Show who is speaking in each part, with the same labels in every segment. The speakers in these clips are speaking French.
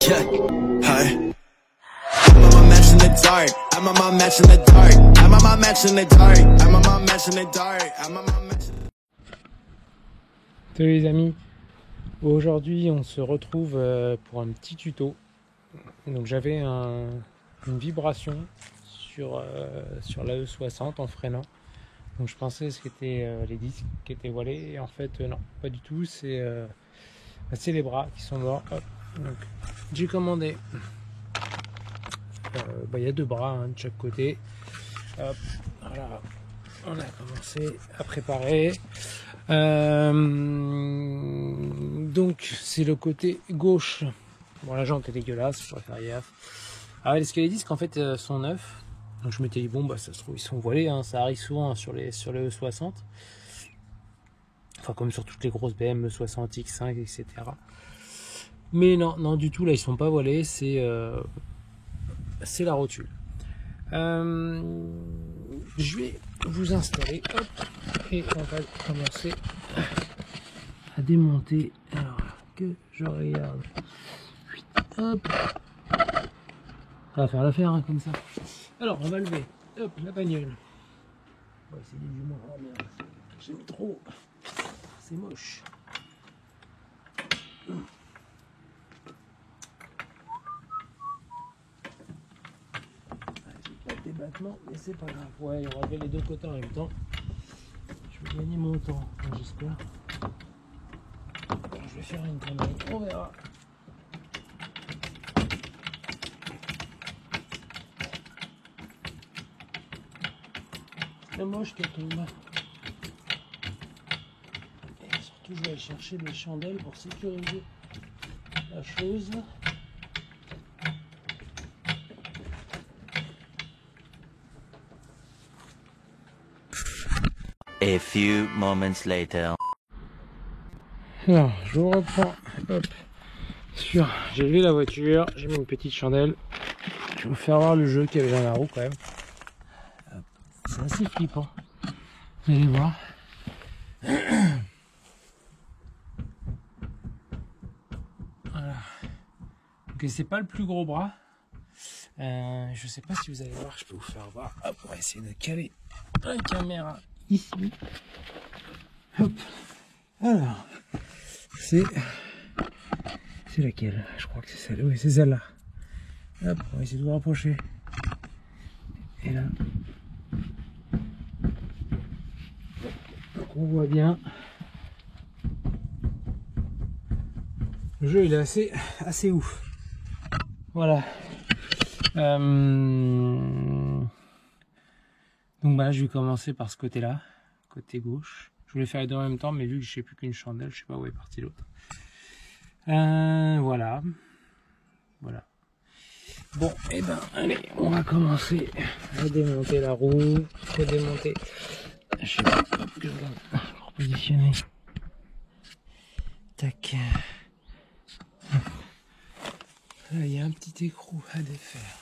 Speaker 1: Yeah, hi. I'm on my match in the dark. I'm on my match in the dark. I'm on my match in the dark. I'm on my match in the dark. I'm on my match in the dark.
Speaker 2: Salut les amis, aujourd'hui on se retrouve pour un petit tuto. Donc j'avais une vibration sur la E60 en freinant. Donc je pensais que c'était les disques qui étaient voilés et en fait non, pas du tout, c'est les bras qui sont morts. Hop. Donc j'ai commandé, y a deux bras hein, de chaque côté. Hop. Voilà, on a commencé à préparer. Donc c'est le côté gauche. Bon, la jante est dégueulasse, je pourrais faire gaffe. Ah, les disques en fait sont neufs. Donc je m'étais dit bon bah ça se trouve ils sont voilés, hein, ça arrive souvent hein, sur les E60. Enfin comme sur toutes les grosses BM E60 X5 etc. Mais non du tout, là ils sont pas voilés, c'est la rotule. Je vais vous installer, hop, et on va commencer à démonter. Alors que je regarde, hop, ça va faire l'affaire hein, comme ça. Alors on va lever, hop, la bagnole. On va essayer du moins. Oh merde, j'ai mis trop, c'est moche. Des battements, mais c'est pas grave. Ouais, on va lever les deux côtés en même temps. Je vais gagner mon temps, j'espère. Je vais faire une connerie, on verra. C'est moche qu'elle tombe. Et surtout, je vais aller chercher des chandelles pour sécuriser la chose.
Speaker 3: A few moments later.
Speaker 2: Alors, je reprends. Hop. J'ai levé la voiture, j'ai mis une petite chandelle. Je vais vous faire voir le jeu qu'il y avait dans la roue quand même. C'est assez flippant. Vous allez voir. Voilà. Donc c'est pas le plus gros bras. Je sais pas si vous allez voir, je peux vous faire voir. Hop, on va essayer de caler la caméra ici. Hop. Alors, c'est laquelle? Je crois que c'est celle. Oui, c'est celle-là. Hop, on va essayer de vous rapprocher. Et là, donc on voit bien. Le jeu il est assez ouf. Voilà. Donc bah je vais commencer par ce côté-là, côté gauche. Je voulais faire les deux en même temps, mais vu que je sais plus qu'une chandelle, je sais pas où est parti l'autre. Voilà. Bon, et ben allez, on va commencer à démonter la roue, redémonter. Je sais pas, hop, que je vais repositionner. Tac. Là, il y a un petit écrou à défaire.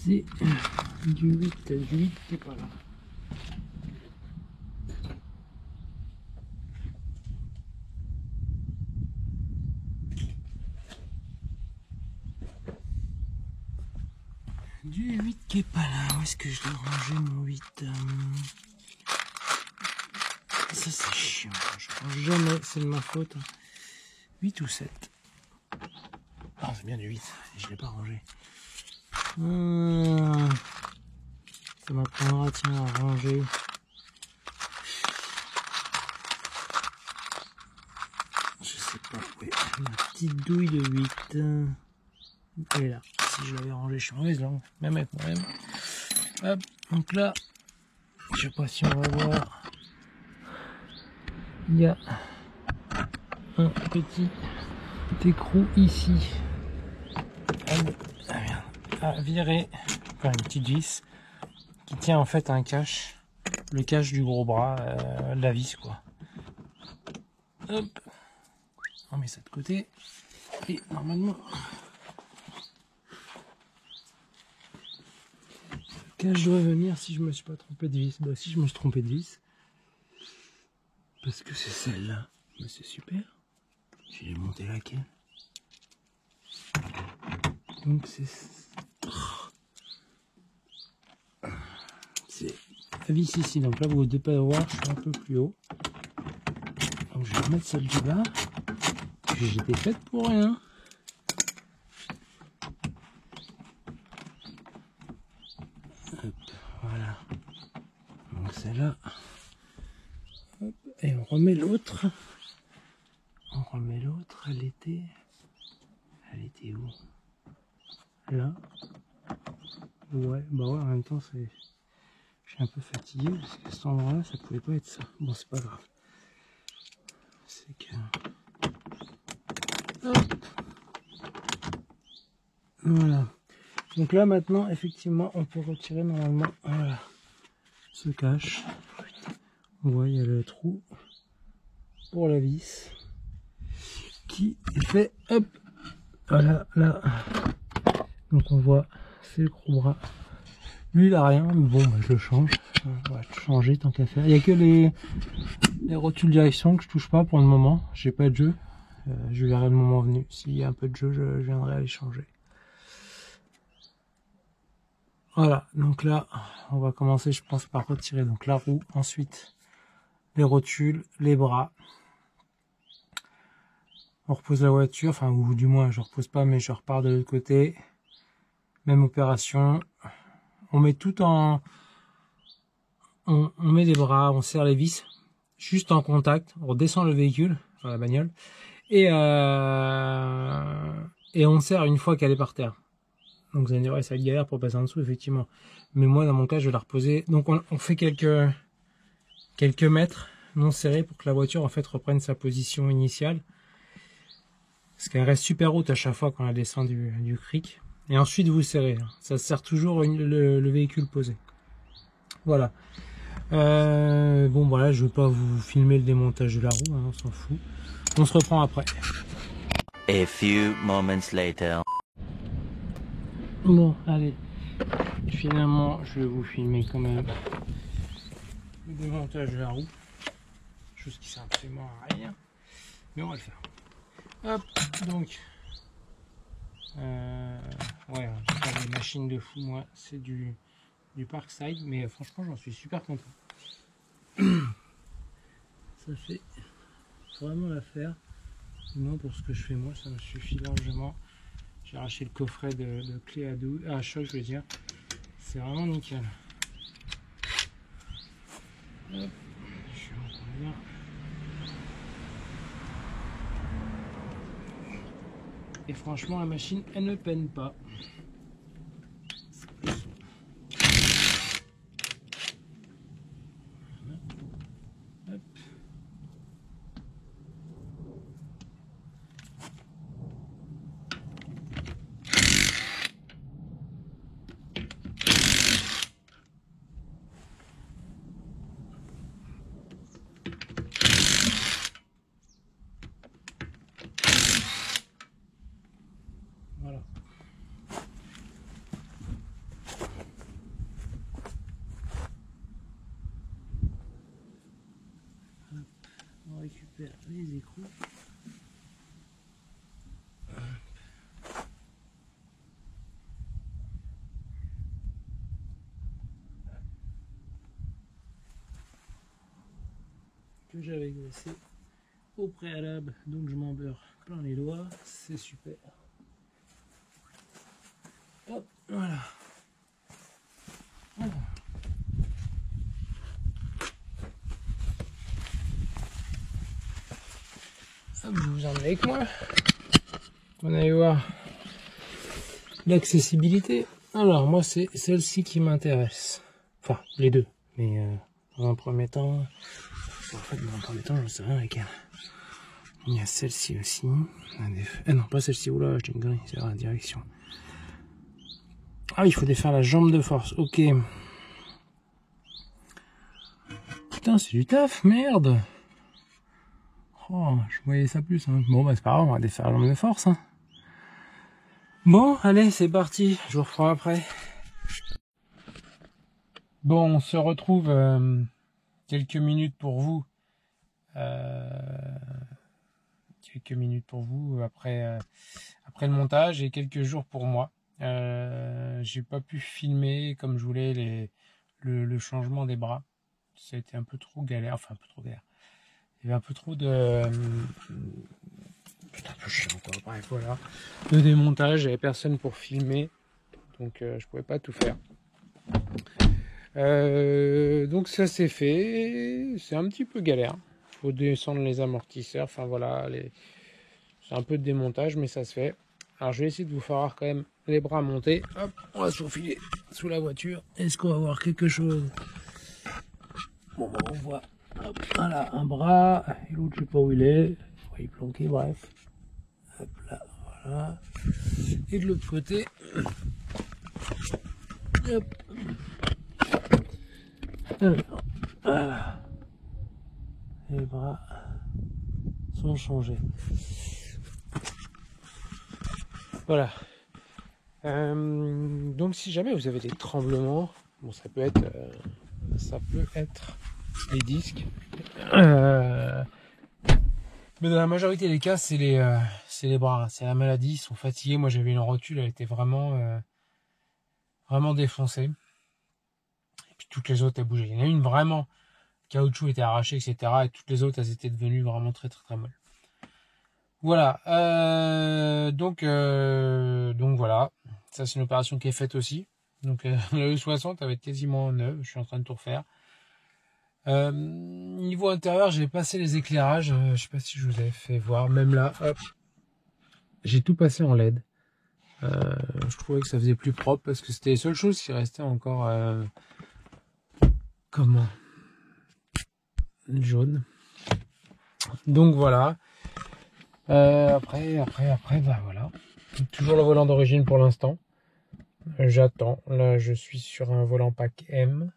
Speaker 2: C'est du 8 qui est pas là. Du 8 qui est pas là. Où est-ce que je l'ai rangé mon 8? Ça c'est chiant, je range jamais, c'est de ma faute. 8 ou 7? Ah c'est bien du 8, je l'ai pas rangé. Ça m'apprendra tiens à ranger. Je sais pas, oui, ma petite douille de 8. Elle est là. Si je l'avais rangée, je suis mauvaise langue, même avec moi-même. Hop, donc là, je sais pas si on va voir. Il y a un petit écrou ici à virer, enfin une petite vis qui tient en fait un cache, le cache du gros bras, la vis quoi. Hop, on met ça de côté et normalement Laquelle je dois venir si je me suis pas trompé de vis? Bah si je me suis trompé de vis. Parce que c'est celle-là. Mais c'est super. J'ai monté laquelle? Donc c'est la vis ici. Donc là vous devez pas voir, je suis un peu plus haut. Donc je vais remettre celle du bas. J'étais faite pour rien. Hop, voilà. Donc celle-là. Hop, et on remet l'autre. On remet l'autre. Elle était où? Là. Ouais, bah ouais, en même temps c'est. Je suis un peu fatigué parce qu'à cet endroit-là, ça pouvait pas être ça. Bon, c'est pas grave. C'est que. Hop. Voilà. Donc là maintenant, effectivement, on peut retirer normalement. Voilà. Se cache. On voit, il y a le trou pour la vis qui est fait. Hop. Voilà, là. Donc on voit, c'est le gros bras. Lui il a rien, mais bon, bah, je le change. On va le changer tant qu'à faire. Il n'y a que les rotules direction que je touche pas pour le moment. J'ai pas de jeu. Je verrai le moment venu. S'il y a un peu de jeu, je viendrai à les changer. Voilà, donc là, on va commencer, je pense, par retirer donc la roue, ensuite les rotules, les bras. On repose la voiture, enfin, ou du moins, je repose pas, mais je repars de l'autre côté. Même opération. On met tout en... On met les bras, on serre les vis, juste en contact. On redescend le véhicule, enfin la bagnole, et on serre une fois qu'elle est par terre. Donc vous allez dire, ouais, ça galère pour passer en dessous, effectivement. Mais moi, dans mon cas, je vais la reposer. Donc on fait quelques mètres non serrés pour que la voiture, en fait, reprenne sa position initiale. Parce qu'elle reste super haute à chaque fois quand elle descend du cric. Et ensuite, vous serrez. Ça sert toujours le véhicule posé. Voilà. Bon, voilà, je ne veux pas vous filmer le démontage de la roue, hein, on s'en fout. On se reprend après.
Speaker 3: A few moments later.
Speaker 2: Bon, allez. Finalement, je vais vous filmer quand même le démontage de la roue. Chose qui sert absolument à rien. Mais on va le faire. Hop, donc. Ouais, j'ai pas des machines de fou, moi. C'est du Parkside, mais franchement, j'en suis super content. Ça fait vraiment l'affaire. Moi, pour ce que je fais, moi, ça me suffit largement. J'ai arraché le coffret de clé à choc, je veux dire. C'est vraiment nickel. Hop, je suis encore bien. Et franchement, la machine, elle ne peine pas. Hop. Voilà. Hop. On récupère les écrous. Que j'avais glacé au préalable, donc je m'en beurre plein les doigts, c'est super. Hop, voilà. Hop, je vous emmène avec moi. On allait voir l'accessibilité. Alors moi c'est celle-ci qui m'intéresse. Enfin les deux, mais dans un premier temps, en fait dans un premier temps je ne sais rien avec elle. Il y a celle-ci aussi. Ah non pas celle-ci, oula j'ai une grille, c'est la direction. Ah, il faut défaire la jambe de force, ok. Putain, c'est du taf, merde. Oh, je voyais ça plus. Hein. Bon, bah c'est pas grave, on va défaire la jambe de force. Hein. Bon, allez, c'est parti. Je vous reprends après. Bon, on se retrouve quelques minutes pour vous. Après le montage et quelques jours pour moi. J'ai pas pu filmer comme je voulais le changement des bras. Ça a été un peu trop galère, enfin un peu trop galère. Il y avait un peu trop de... C'était un peu chiant quoi, bref voilà. De démontage, j'avais personne pour filmer, donc je pouvais pas tout faire. Donc ça c'est fait, c'est un petit peu galère. Faut descendre les amortisseurs, enfin voilà, c'est un peu de démontage mais ça se fait. Alors je vais essayer de vous faire voir quand même les bras montés. Hop, on va se faufiler sous la voiture. Est-ce qu'on va voir quelque chose? Bon bah on voit, hop, voilà, un bras, et l'autre je sais pas où il est, faut y planquer, bref. Hop là, voilà. Et de l'autre côté, hop. Alors, voilà. Les bras sont changés. Voilà. Donc si jamais vous avez des tremblements, bon ça peut être les disques. Mais dans la majorité des cas, c'est les bras, c'est la maladie, ils sont fatigués. Moi j'avais une rotule, elle était vraiment défoncée. Et puis toutes les autres elles bougeaient. Il y en a une vraiment, le caoutchouc était arraché, etc. Et toutes les autres elles étaient devenues vraiment très très très molles. Voilà. Donc voilà. Ça c'est une opération qui est faite aussi. Donc la E60 elle va être quasiment neuve. Je suis en train de tout refaire. Niveau intérieur, j'ai passé les éclairages. Je sais pas si je vous avais fait voir. Même là, hop, j'ai tout passé en LED. Je trouvais que ça faisait plus propre parce que c'était les seules choses qui restaient encore jaune. Donc voilà. Après, bah voilà. Toujours le volant d'origine pour l'instant. J'attends. Là, je suis sur un volant pack M.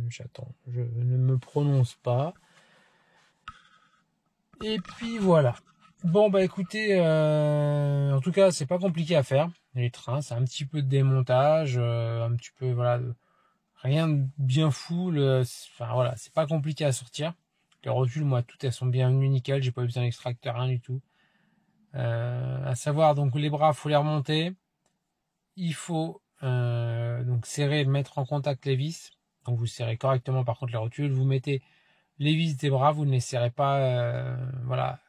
Speaker 2: J'attends. Je ne me prononce pas. Et puis voilà. Bon bah écoutez, en tout cas, c'est pas compliqué à faire. Les trains, c'est un petit peu de démontage, un petit peu voilà, rien de bien fou. Enfin voilà, c'est pas compliqué à sortir. Les rotules, moi, toutes elles sont bienvenues, nickel. J'ai pas eu besoin d'extracteur, rien du tout. À savoir, donc les bras, faut les remonter. Il faut donc serrer, mettre en contact les vis. Donc vous serrez correctement par contre les rotules. Vous mettez les vis des bras, vous ne les serrez pas, voilà,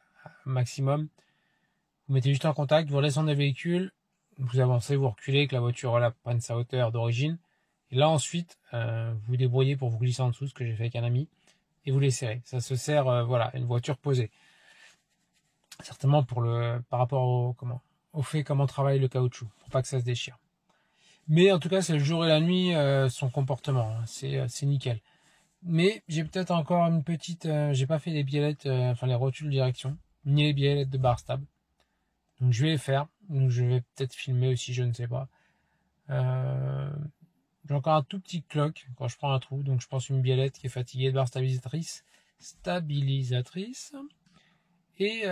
Speaker 2: maximum. Vous mettez juste en contact, vous redescendez le véhicule, vous avancez, vous reculez, que la voiture voilà, prenne sa hauteur d'origine. Et là ensuite, vous vous débrouillez pour vous glisser en dessous, ce que j'ai fait avec un ami. Et vous les serrez. Ça se sert, voilà, une voiture posée. Certainement par rapport au fait comment travaille le caoutchouc, pour pas que ça se déchire. Mais en tout cas, c'est le jour et la nuit, son comportement, hein, c'est nickel. Mais j'ai peut-être encore une petite, j'ai pas fait les biellettes, enfin les rotules de direction, ni les biellettes de barre stable. Donc je vais les faire. Donc je vais peut-être filmer aussi, je ne sais pas. J'ai encore un tout petit cloque quand je prends un trou, donc je pense une biellette qui est fatiguée de barre stabilisatrice. Et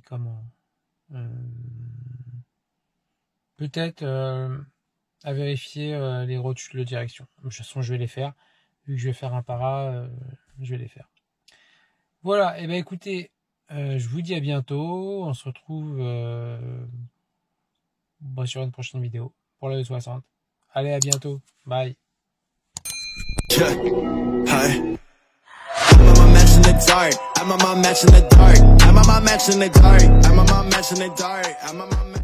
Speaker 2: comment peut-être à vérifier les rotules de direction. De toute façon, je vais les faire. Vu que je vais faire un para, je vais les faire. Voilà, et ben écoutez, je vous dis à bientôt. On se retrouve sur une prochaine vidéo pour la E60. Allez, à bientôt. Bye.
Speaker 1: Yeah. Hi. I'm on my match in the dark. I'm on my match in the dark. I'm on my match in the dark. I'm on my match in the dark. I'm on my match.